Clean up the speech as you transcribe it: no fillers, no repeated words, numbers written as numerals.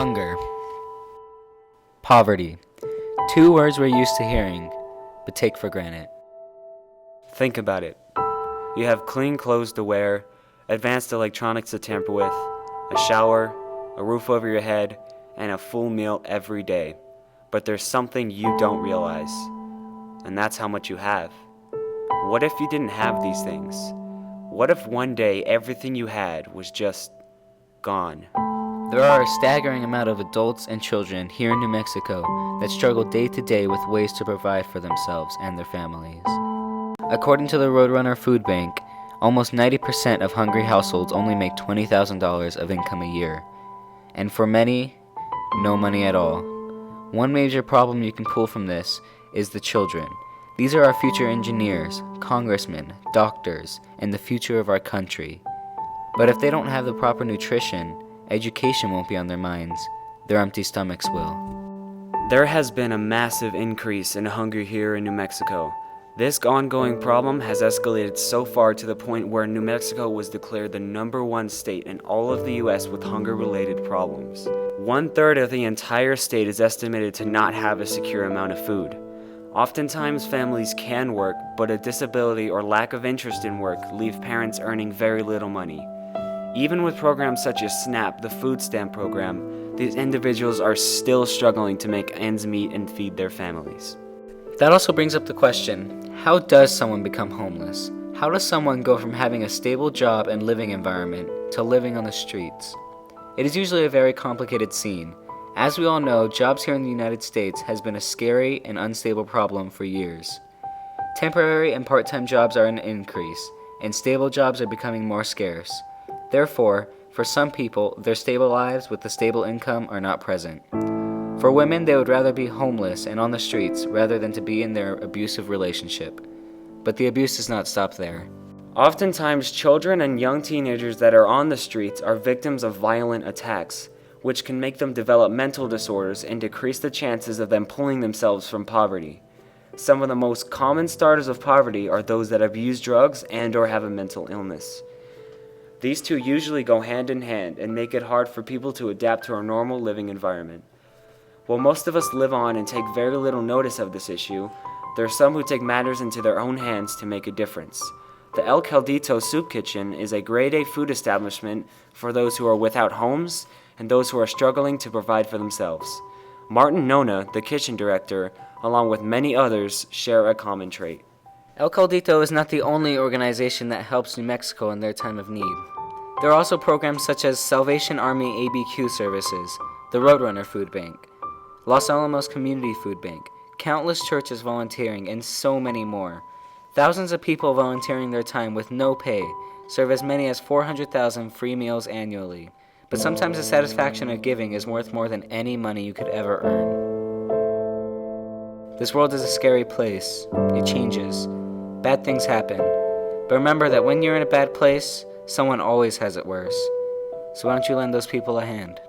Hunger. Poverty. Two words we're used to hearing, but take for granted. Think about it. You have clean clothes to wear, advanced electronics to tamper with, a shower, a roof over your head, and a full meal every day. But there's something you don't realize, and that's how much you have. What if you didn't have these things? What if one day everything you had was just gone? There are a staggering amount of adults and children here in New Mexico that struggle day to day with ways to provide for themselves and their families. According to the Roadrunner Food Bank, almost 90% of hungry households only make $20,000 of income a year, and for many, no money at all. One major problem you can pull from this is the children. These are our future engineers, congressmen, doctors, and the future of our country. But if they don't have the proper nutrition, education won't be on their minds. Their empty stomachs will. There has been a massive increase in hunger here in New Mexico. This ongoing problem has escalated so far to the point where New Mexico was declared the #1 state in all of the U.S. with hunger-related problems. 1/3 of the entire state is estimated to not have a secure amount of food. Oftentimes, families can work, but a disability or lack of interest in work leave parents earning very little money. Even with programs such as SNAP, the food stamp program, these individuals are still struggling to make ends meet and feed their families. That also brings up the question, how does someone become homeless? How does someone go from having a stable job and living environment to living on the streets? It is usually a very complicated scene. As we all know, jobs here in the United States has been a scary and unstable problem for years. Temporary and part-time jobs are an increase, and stable jobs are becoming more scarce. Therefore, for some people, their stable lives with a stable income are not present. For women, they would rather be homeless and on the streets rather than to be in their abusive relationship. But the abuse does not stop there. Oftentimes, children and young teenagers that are on the streets are victims of violent attacks, which can make them develop mental disorders and decrease the chances of them pulling themselves from poverty. Some of the most common starters of poverty are those that abuse drugs and/or have a mental illness. These two usually go hand in hand and make it hard for people to adapt to our normal living environment. While most of us live on and take very little notice of this issue, there are some who take matters into their own hands to make a difference. The El Caldito Soup Kitchen is a grade A food establishment for those who are without homes and those who are struggling to provide for themselves. Martin Nona, the kitchen director, along with many others, share a common trait. El Caldito is not the only organization that helps New Mexico in their time of need. There are also programs such as Salvation Army ABQ Services, the Roadrunner Food Bank, Los Alamos Community Food Bank, countless churches volunteering, and so many more. Thousands of people volunteering their time with no pay serve as many as 400,000 free meals annually. But sometimes the satisfaction of giving is worth more than any money you could ever earn. This world is a scary place. It changes. Bad things happen. But remember that when you're in a bad place, someone always has it worse. So why don't you lend those people a hand?